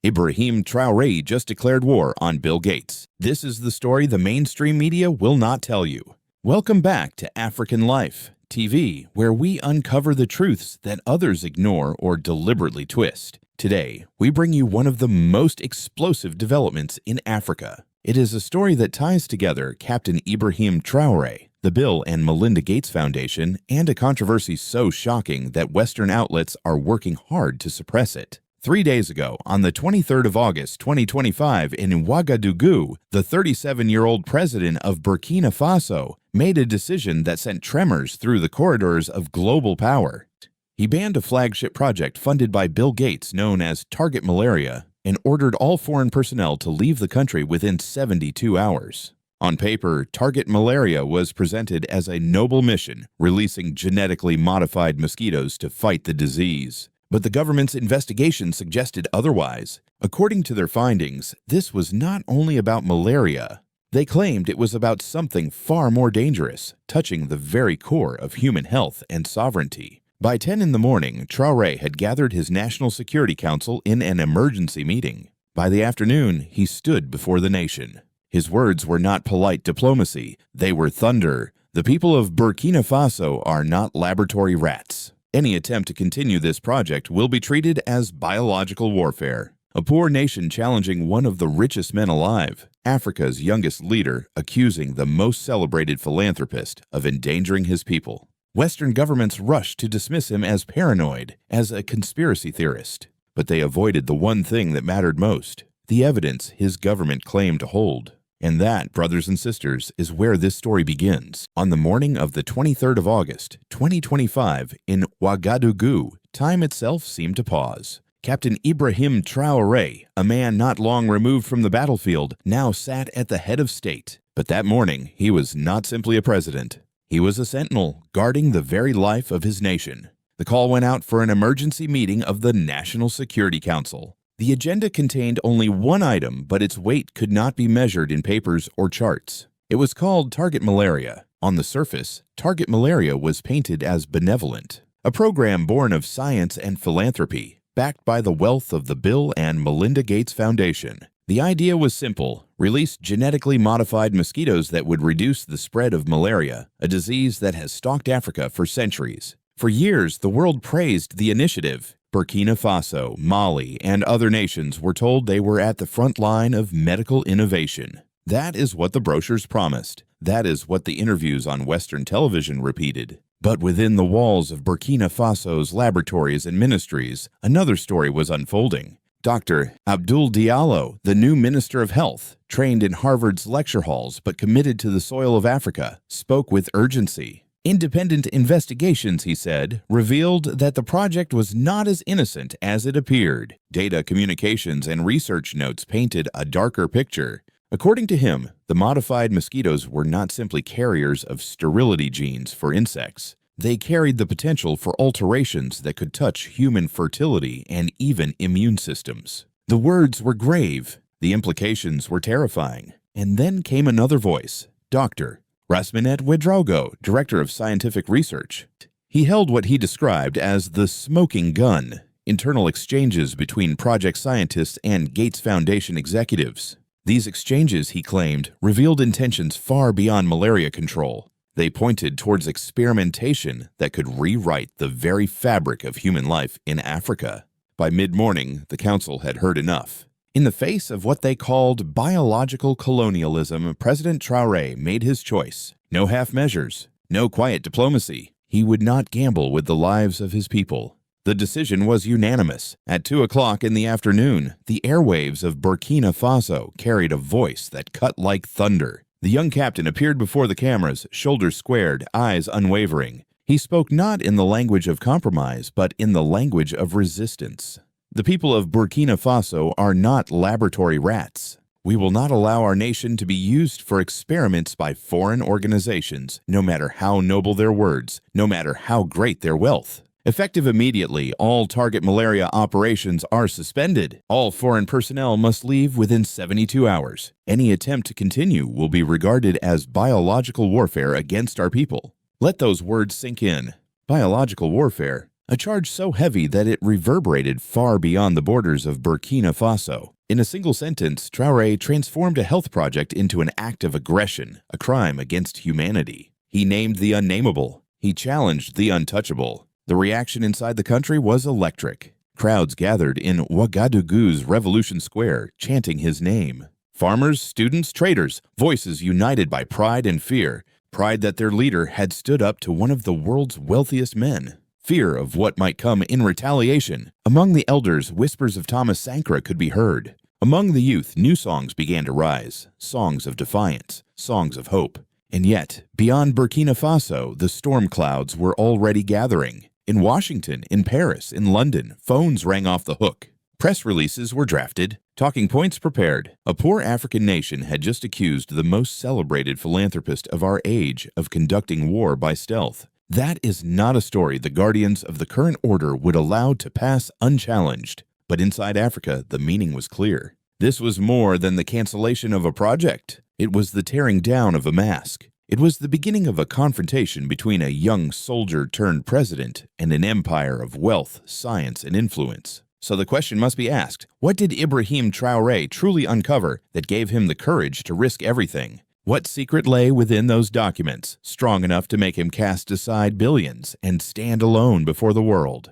Ibrahim Traoré just declared war on Bill Gates. This is the story the mainstream media will not tell you. Welcome back to African Life TV, where we uncover the truths that others ignore or deliberately twist. Today, we bring you one of the most explosive developments in Africa. It is a story that ties together Captain Ibrahim Traoré, the Bill and Melinda Gates Foundation, and a controversy so shocking that Western outlets are working hard to suppress it. 3 days ago, on the 23rd of August 2025 in Ouagadougou, the 37-year-old president of Burkina Faso made a decision that sent tremors through the corridors of global power. He banned a flagship project funded by Bill Gates known as Target Malaria and ordered all foreign personnel to leave the country within 72 hours. On paper, Target Malaria was presented as a noble mission, releasing genetically modified mosquitoes to fight the disease. But the government's investigation suggested otherwise. According to their findings, this was not only about malaria. They claimed it was about something far more dangerous, touching the very core of human health and sovereignty. By 10 in the morning, Traoré had gathered his National Security Council in an emergency meeting. By the afternoon, he stood before the nation. His words were not polite diplomacy, they were thunder. The people of Burkina Faso are not laboratory rats. Any attempt to continue this project will be treated as biological warfare. A poor nation challenging one of the richest men alive, Africa's youngest leader accusing the most celebrated philanthropist of endangering his people. Western governments rushed to dismiss him as paranoid, as a conspiracy theorist. But they avoided the one thing that mattered most, the evidence his government claimed to hold. And that, brothers and sisters, is where this story begins. On the morning of the 23rd of August, 2025, in Ouagadougou, time itself seemed to pause. Captain Ibrahim Traoré, a man not long removed from the battlefield, now sat at the head of state. But that morning, he was not simply a president. He was a sentinel, guarding the very life of his nation. The call went out for an emergency meeting of the National Security Council. The agenda contained only one item, but its weight could not be measured in papers or charts. It was called Target Malaria. On the surface, Target Malaria was painted as benevolent, a program born of science and philanthropy, backed by the wealth of the Bill and Melinda Gates Foundation. The idea was simple: release genetically modified mosquitoes that would reduce the spread of malaria, a disease that has stalked Africa for centuries. For years, the world praised the initiative. Burkina Faso, Mali, and other nations were told they were at the front line of medical innovation. That is what the brochures promised. That is what the interviews on Western television repeated. But within the walls of Burkina Faso's laboratories and ministries, another story was unfolding. Dr. Abdoul Diallo, the new Minister of Health, trained in Harvard's lecture halls but committed to the soil of Africa, spoke with urgency. Independent investigations, he said, revealed that the project was not as innocent as it appeared. Data, communications, and research notes painted a darker picture. According to him, the modified mosquitoes were not simply carriers of sterility genes for insects. They carried the potential for alterations that could touch human fertility and even immune systems. The words were grave. The implications were terrifying. And then came another voice, Dr. Rasminet Ouedraogo, Director of Scientific Research. He held what he described as the smoking gun, internal exchanges between project scientists and Gates Foundation executives. These exchanges, he claimed, revealed intentions far beyond malaria control. They pointed towards experimentation that could rewrite the very fabric of human life in Africa. By mid-morning, the council had heard enough. In the face of what they called biological colonialism, President Traoré made his choice. No half measures, no quiet diplomacy. He would not gamble with the lives of his people. The decision was unanimous. At 2 o'clock in the afternoon, the airwaves of Burkina Faso carried a voice that cut like thunder. The young captain appeared before the cameras, shoulders squared, eyes unwavering. He spoke not in the language of compromise, but in the language of resistance. The people of Burkina Faso are not laboratory rats. We will not allow our nation to be used for experiments by foreign organizations, no matter how noble their words, no matter how great their wealth. Effective immediately, all Target Malaria operations are suspended. All foreign personnel must leave within 72 hours. Any attempt to continue will be regarded as biological warfare against our people. Let those words sink in. Biological warfare. a charge so heavy that it reverberated far beyond the borders of Burkina Faso. In a single sentence, Traoré transformed a health project into an act of aggression, a crime against humanity. He named the unnameable. He challenged the untouchable. The reaction inside the country was electric. Crowds gathered in Ouagadougou's Revolution Square, chanting his name. Farmers, students, traders, voices united by pride and fear. Pride that their leader had stood up to one of the world's wealthiest men. Fear of what might come in retaliation. Among the elders, whispers of Thomas Sankara could be heard. Among the youth, new songs began to rise. Songs of defiance, songs of hope. And yet, beyond Burkina Faso, the storm clouds were already gathering. In Washington, in Paris, in London, phones rang off the hook. Press releases were drafted, talking points prepared. A poor African nation had just accused the most celebrated philanthropist of our age of conducting war by stealth. That is not a story the guardians of the current order would allow to pass unchallenged. But inside Africa, the meaning was clear. This was more than the cancellation of a project. It was the tearing down of a mask. It was the beginning of a confrontation between a young soldier-turned-president and an empire of wealth, science, and influence. So the question must be asked, what did Ibrahim Traoré truly uncover that gave him the courage to risk everything? What secret lay within those documents, strong enough to make him cast aside billions and stand alone before the world?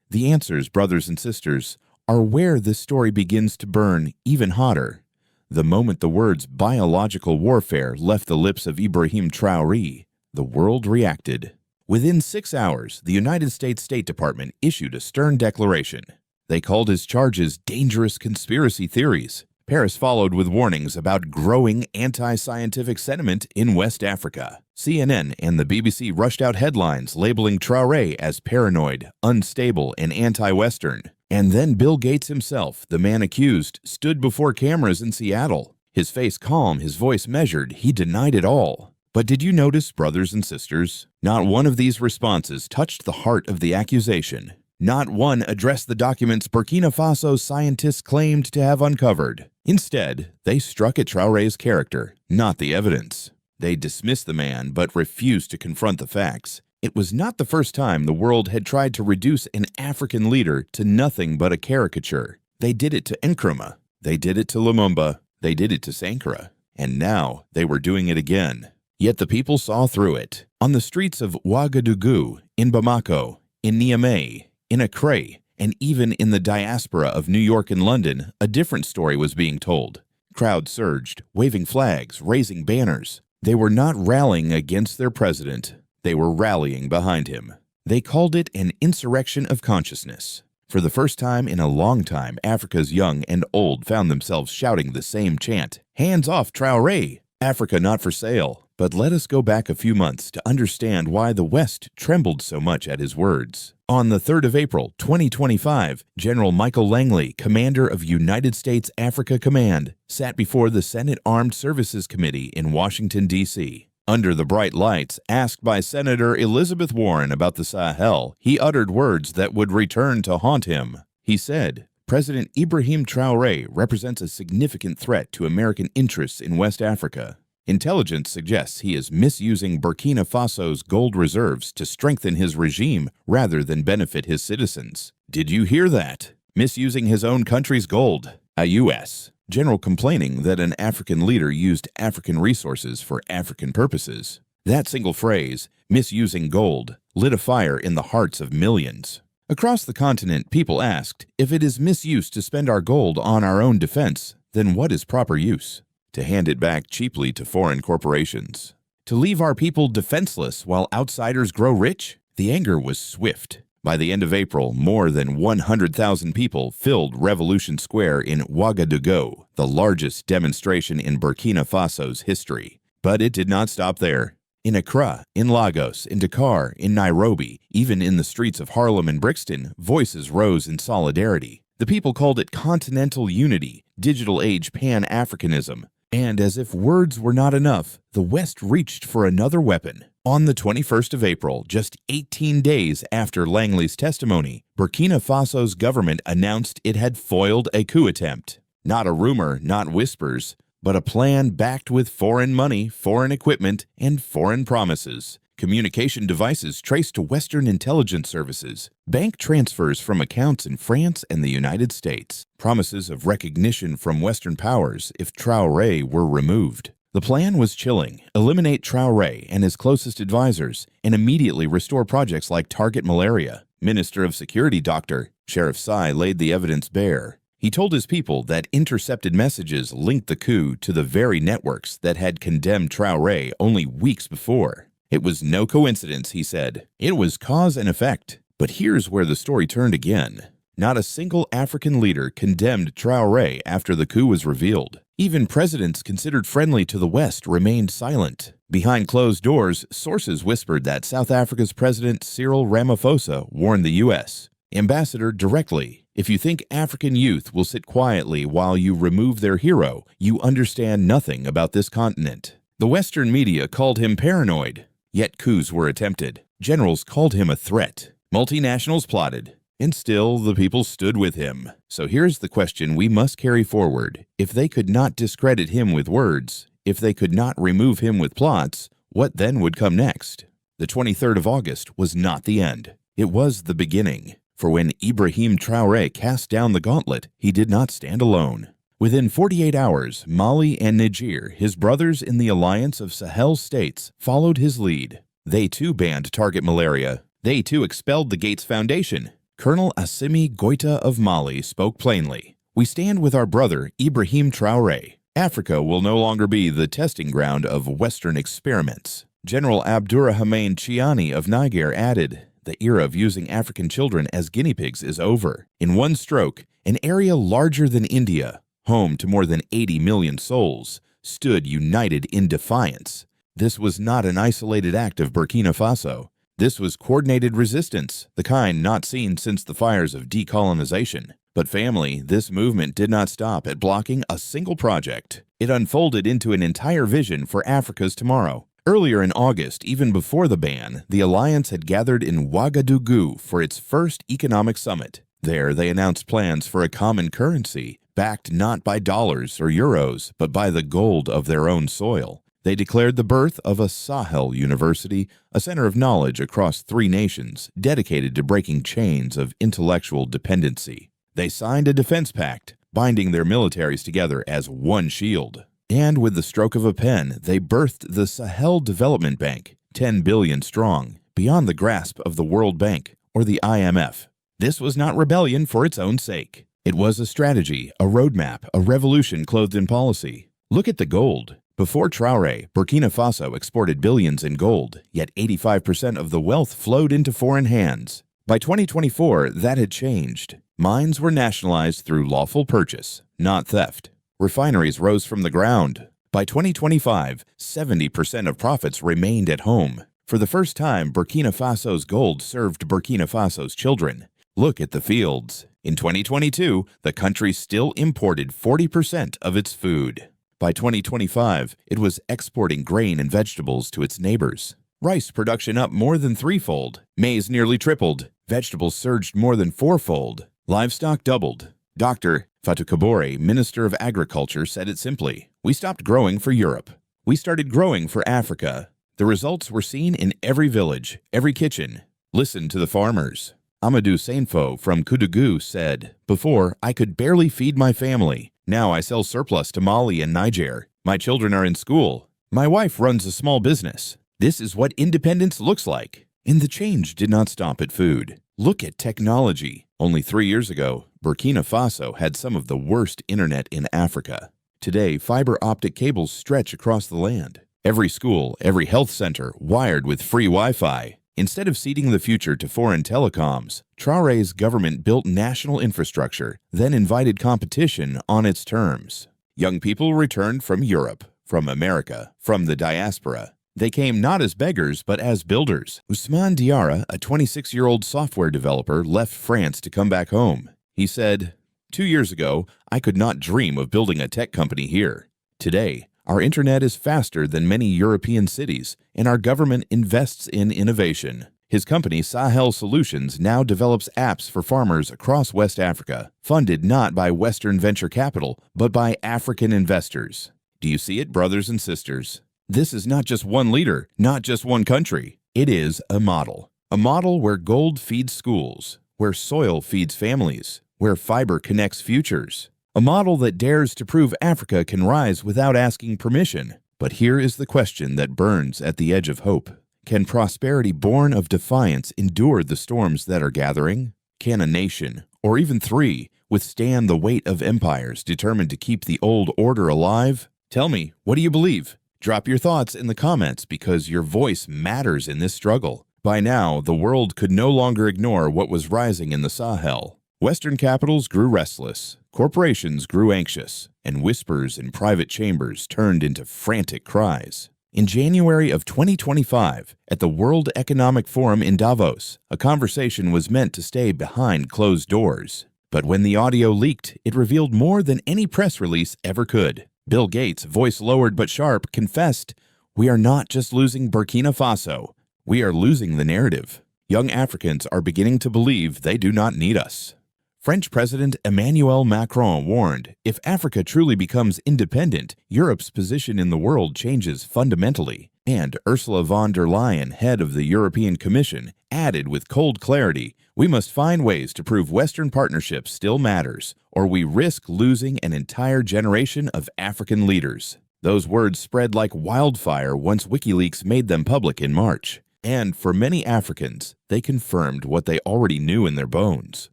The answers, brothers and sisters, are where this story begins to burn even hotter. The moment the words biological warfare left the lips of Ibrahim Traoré, the world reacted. Within 6 hours, the United States State Department issued a stern declaration. They called his charges dangerous conspiracy theories. Paris followed with warnings about growing anti-scientific sentiment in West Africa. CNN and the BBC rushed out headlines labeling Traoré as paranoid, unstable, and anti-Western. And then Bill Gates himself, the man accused, stood before cameras in Seattle. His face calm, his voice measured, he denied it all. But did you notice, brothers and sisters, not one of these responses touched the heart of the accusation. Not one addressed the documents Burkina Faso scientists claimed to have uncovered. Instead, they struck at Traoré's character, not the evidence. They dismissed the man but refused to confront the facts. It was not the first time the world had tried to reduce an African leader to nothing but a caricature. They did it to Nkrumah. They did it to Lumumba. They did it to Sankara. And now they were doing it again. Yet the people saw through it. On the streets of Ouagadougou, in Bamako, in Niamey, in Accra, and even in the diaspora of New York and London, a different story was being told. Crowds surged, waving flags, raising banners. They were not rallying against their president. They were rallying behind him. They called it an insurrection of consciousness. For the first time in a long time, Africa's young and old found themselves shouting the same chant, "Hands off Traoré! Africa not for sale." But let us go back a few months to understand why the West trembled so much at his words. On the 3rd of April, 2025, General Michael Langley, commander of United States Africa Command, sat before the Senate Armed Services Committee in Washington, D.C. Under the bright lights, asked by Senator Elizabeth Warren about the Sahel, he uttered words that would return to haunt him. He said, "President Ibrahim Traoré represents a significant threat to American interests in West Africa. Intelligence suggests he is misusing Burkina Faso's gold reserves to strengthen his regime rather than benefit his citizens." Did you hear that? Misusing his own country's gold. A U.S. general complaining that an African leader used African resources for African purposes. That single phrase, misusing gold, lit a fire in the hearts of millions. Across the continent, people asked, if it is misuse to spend our gold on our own defense, then what is proper use? To hand it back cheaply to foreign corporations? To leave our people defenseless while outsiders grow rich? The anger was swift. By the end of April, more than 100,000 people filled Revolution Square in Ouagadougou, the largest demonstration in Burkina Faso's history. But it did not stop there. In Accra, in Lagos, in Dakar, in Nairobi, even in the streets of Harlem and Brixton, voices rose in solidarity. The people called it continental unity, digital age Pan-Africanism. And as if words were not enough, the West reached for another weapon. On the 21st of April, just 18 days after Langley's testimony, Burkina Faso's government announced it had foiled a coup attempt. Not a rumor, not whispers, but a plan backed with foreign money, foreign equipment, and foreign promises. communication devices traced to Western intelligence services, bank transfers from accounts in France and the United States, promises of recognition from Western powers if Traoré were removed. The plan was chilling: eliminate Traoré and his closest advisors, and immediately restore projects like Target Malaria. Minister of Security Dr. Sheriff Sai laid the evidence bare. He told his people that intercepted messages linked the coup to the very networks that had condemned Traoré only weeks before. It was no coincidence, he said. It was cause and effect. But here's where the story turned again. Not a single African leader condemned Traoré after the coup was revealed. Even presidents considered friendly to the West remained silent. Behind closed doors, sources whispered that South Africa's President Cyril Ramaphosa warned the U.S. ambassador directly, "If you think African youth will sit quietly while you remove their hero, you understand nothing about this continent." The Western media called him paranoid. Yet coups were attempted. Generals called him a threat. Multinationals plotted. And still, the people stood with him. So here's the question we must carry forward. If they could not discredit him with words, if they could not remove him with plots, what then would come next? The 23rd of August was not the end. It was the beginning. For when Ibrahim Traoré cast down the gauntlet, he did not stand alone. Within 48 hours, Mali and Niger, his brothers in the alliance of Sahel states, followed his lead. They too banned Target Malaria. They too expelled the Gates Foundation. Colonel Assimi Goïta of Mali spoke plainly. "We stand with our brother Ibrahim Traoré. Africa will no longer be the testing ground of Western experiments." General Abdourahmane Chiani of Niger added, "The era of using African children as guinea pigs is over." In one stroke, an area larger than India, home to more than 80 million souls, stood united in defiance. This was not an isolated act of Burkina Faso. This was coordinated resistance, the kind not seen since the fires of decolonization. But family, this movement did not stop at blocking a single project. It unfolded into an entire vision for Africa's tomorrow. Earlier in August, even before the ban, the alliance had gathered in Ouagadougou for its first economic summit. There, they announced plans for a common currency, backed not by dollars or euros, but by the gold of their own soil. They declared the birth of a Sahel University, a center of knowledge across 3 nations, dedicated to breaking chains of intellectual dependency. They signed a defense pact, binding their militaries together as one shield. And with the stroke of a pen, they birthed the Sahel Development Bank, 10 billion strong, beyond the grasp of the World Bank or the IMF. This was not rebellion for its own sake. It was a strategy, a roadmap, a revolution clothed in policy. Look at the gold. Before Traoré, Burkina Faso exported billions in gold, yet 85% of the wealth flowed into foreign hands. By 2024, that had changed. Mines were nationalized through lawful purchase, not theft. Refineries rose from the ground. By 2025, 70% of profits remained at home. For the first time, Burkina Faso's gold served Burkina Faso's children. Look at the fields. In 2022, the country still imported 40% of its food. By 2025, it was exporting grain and vegetables to its neighbors. Rice production up more than 3-fold. Maize nearly tripled. Vegetables surged more than 4-fold. Livestock doubled. Dr. Fatou Kabore, Minister of Agriculture, said it simply. "We stopped growing for Europe. We started growing for Africa." The results were seen in every village, every kitchen. Listen to the farmers. Amadou Sainfo from Koudougou said, "Before, I could barely feed my family. Now I sell surplus to Mali and Niger. My children are in school. My wife runs a small business. This is what independence looks like." And the change did not stop at food. Look at technology. Only 3 years ago, Burkina Faso had some of the worst internet in Africa. Today, fiber optic cables stretch across the land. Every school, every health center wired with free Wi-Fi. Instead of ceding the future to foreign telecoms, Traoré's government built national infrastructure, then invited competition on its terms. Young people returned from Europe, from America, from the diaspora. They came not as beggars, but as builders. Ousmane Diarra, a 26-year-old software developer, left France to come back home. He said, 2 years ago, I could not dream of building a tech company here. Today, our internet is faster than many European cities, and our government invests in innovation. His company, Sahel Solutions, now develops apps for farmers across West Africa, funded not by Western venture capital, but by African investors. Do you see it, brothers and sisters? This is not just one leader, not just one country. It is a model. A model where gold feeds schools, where soil feeds families, where fiber connects futures. A model that dares to prove Africa can rise without asking permission. But here is the question that burns at the edge of hope. Can prosperity born of defiance endure the storms that are gathering? Can a nation, or even three, withstand the weight of empires determined to keep the old order alive? Tell me, what do you believe? Drop your thoughts in the comments because your voice matters in this struggle. By now, the world could no longer ignore what was rising in the Sahel. Western capitals grew restless, corporations grew anxious, and whispers in private chambers turned into frantic cries. In January of 2025, at the World Economic Forum in Davos, a conversation was meant to stay behind closed doors. But when the audio leaked, it revealed more than any press release ever could. Bill Gates, voice lowered but sharp, confessed, "We are not just losing Burkina Faso. We are losing the narrative. Young Africans are beginning to believe they do not need us." French President Emmanuel Macron warned, if Africa truly becomes independent, Europe's position in the world changes fundamentally. And Ursula von der Leyen, head of the European Commission, added with cold clarity, "We must find ways to prove Western partnership still matters, or we risk losing an entire generation of African leaders." Those words spread like wildfire once WikiLeaks made them public in March. And for many Africans, they confirmed what they already knew in their bones.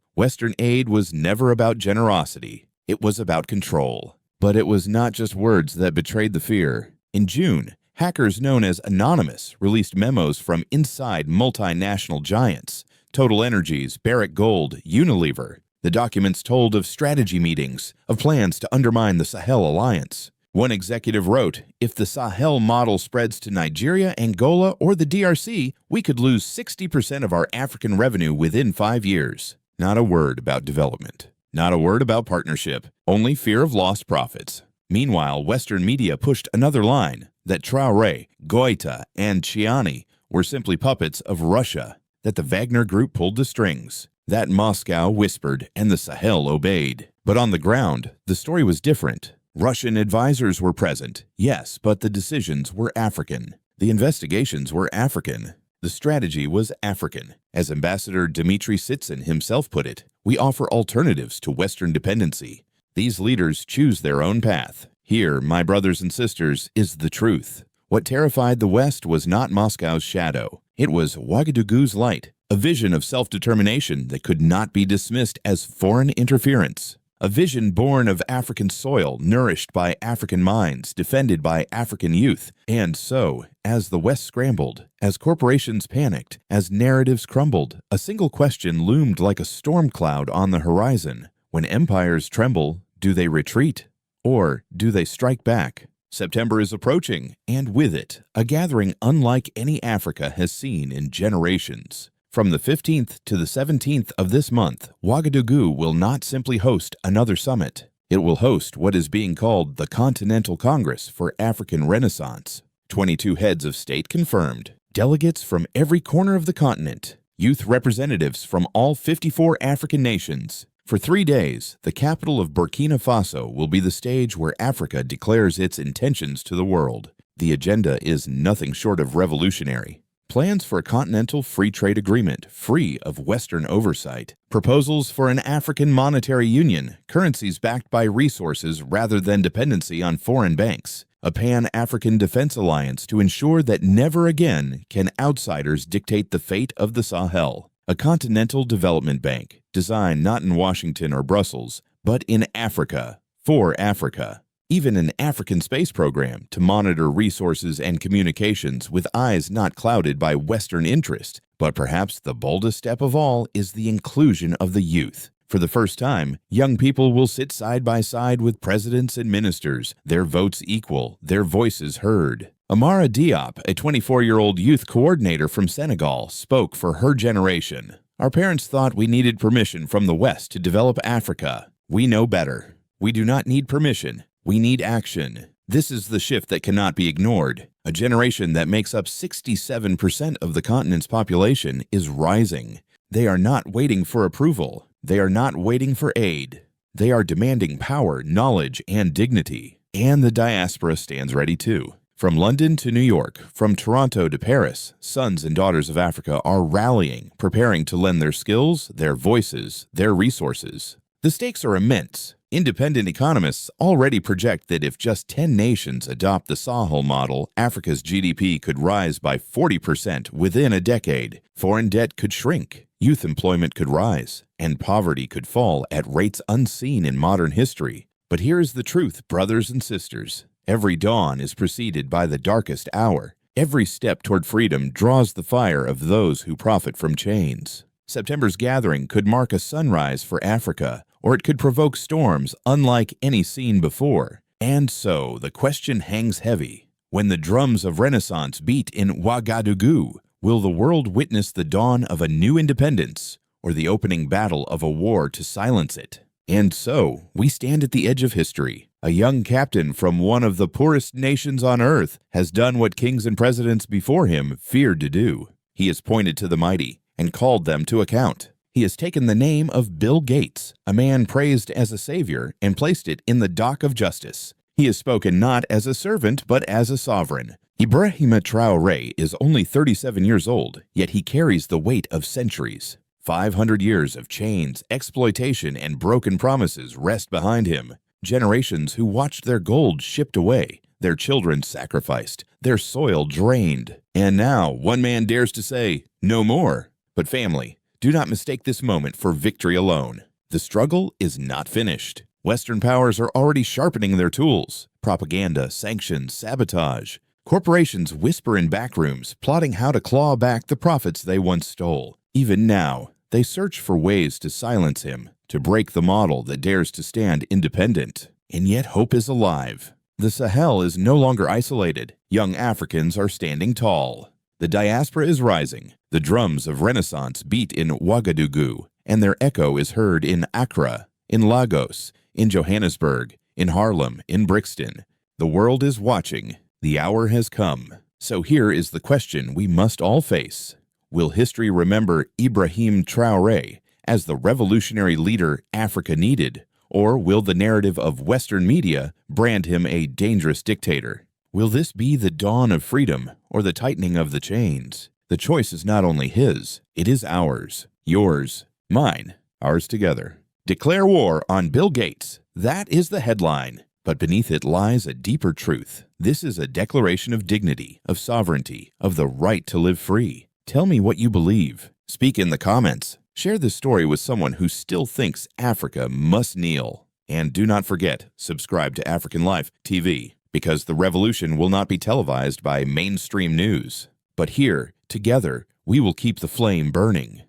Western aid was never about generosity. It was about control. But it was not just words that betrayed the fear. In June, hackers known as Anonymous released memos from inside multinational giants, Total Energies, Barrick Gold, Unilever. The documents told of strategy meetings, of plans to undermine the Sahel Alliance. One executive wrote, "If the Sahel model spreads to Nigeria, Angola, or the DRC, we could lose 60% of our African revenue within 5 years. Not a word about development. Not a word about partnership. Only fear of lost profits. Meanwhile, Western media pushed another line, that Traoré, Goita, and Chiani were simply puppets of Russia, that the Wagner Group pulled the strings, that Moscow whispered and the Sahel obeyed. But on the ground, the story was different. Russian advisors were present, yes, but the decisions were African. The investigations were African. The strategy was African. As Ambassador Dmitry Sitsin himself put it, "We offer alternatives to Western dependency. These leaders choose their own path. Here, my brothers and sisters, is the truth. What terrified the West was not Moscow's shadow. It was Ouagadougou's light, a vision of self-determination that could not be dismissed as foreign interference. A vision born of African soil, nourished by African minds, defended by African youth. And so, as the West scrambled, as corporations panicked, as narratives crumbled, a single question loomed like a storm cloud on the horizon. When empires tremble, do they retreat? Or do they strike back? September is approaching, and with it, a gathering unlike any Africa has seen in generations. From the 15th to the 17th of this month, Ouagadougou will not simply host another summit. It will host what is being called the Continental Congress for African Renaissance. 22 heads of state confirmed, delegates from every corner of the continent, youth representatives from all 54 African nations. For 3 days, the capital of Burkina Faso will be the stage where Africa declares its intentions to the world. The agenda is nothing short of revolutionary. Plans for a continental free trade agreement, free of Western oversight. Proposals for an African monetary union, currencies backed by resources rather than dependency on foreign banks. A Pan-African defense alliance to ensure that never again can outsiders dictate the fate of the Sahel. A continental development bank, designed not in Washington or Brussels, but in Africa, for Africa. Even an African space program to monitor resources and communications with eyes not clouded by Western interest. But perhaps the boldest step of all is the inclusion of the youth. For the first time, young people will sit side by side with presidents and ministers, their votes equal, their voices heard. Amara Diop, a 24-year-old youth coordinator from Senegal, spoke for her generation. "Our parents thought we needed permission from the West to develop Africa. We know better. We do not need permission. We need action. This is the shift that cannot be ignored. A generation that makes up 67% of the continent's population is rising. They are not waiting for approval. They are not waiting for aid. They are demanding power, knowledge, and dignity. And the diaspora stands ready too. From London to New York, from Toronto to Paris, sons and daughters of Africa are rallying, preparing to lend their skills, their voices, their resources. The stakes are immense. Independent economists already project that if just 10 nations adopt the Sahel model, Africa's GDP could rise by 40% within a decade. Foreign debt could shrink, youth employment could rise, and poverty could fall at rates unseen in modern history. But here is the truth, brothers and sisters. Every dawn is preceded by the darkest hour. Every step toward freedom draws the fire of those who profit from chains. September's gathering could mark a sunrise for Africa, or it could provoke storms unlike any seen before. And so the question hangs heavy. When the drums of Renaissance beat in Ouagadougou, will the world witness the dawn of a new independence, or the opening battle of a war to silence it? And so, we stand at the edge of history. A young captain from one of the poorest nations on earth has done what kings and presidents before him feared to do. He has pointed to the mighty and called them to account. He has taken the name of Bill Gates, a man praised as a savior, and placed it in the dock of justice. He has spoken not as a servant, but as a sovereign. Ibrahim Traoré is only 37 years old, yet he carries the weight of centuries. 500 years of chains, exploitation, and broken promises rest behind him. Generations who watched their gold shipped away, their children sacrificed, their soil drained. And now one man dares to say, no more. But family, do not mistake this moment for victory alone. The struggle is not finished. Western powers are already sharpening their tools. Propaganda, sanctions, sabotage. Corporations whisper in backrooms, plotting how to claw back the profits they once stole. Even now, they search for ways to silence him, to break the model that dares to stand independent. And yet hope is alive. The Sahel is no longer isolated. Young Africans are standing tall. The diaspora is rising. The drums of Renaissance beat in Ouagadougou, and their echo is heard in Accra, in Lagos, in Johannesburg, in Harlem, in Brixton. The world is watching. The hour has come. So here is the question we must all face. Will history remember Ibrahim Traoré as the revolutionary leader Africa needed, or will the narrative of Western media brand him a dangerous dictator? Will this be the dawn of freedom or the tightening of the chains? The choice is not only his, it is ours, yours, mine, ours together. Declare war on Bill Gates. That is the headline. But beneath it lies a deeper truth. This is a declaration of dignity, of sovereignty, of the right to live free. Tell me what you believe. Speak in the comments. Share this story with someone who still thinks Africa must kneel. And do not forget, subscribe to African Life TV, because the revolution will not be televised by mainstream news. But here, together, we will keep the flame burning.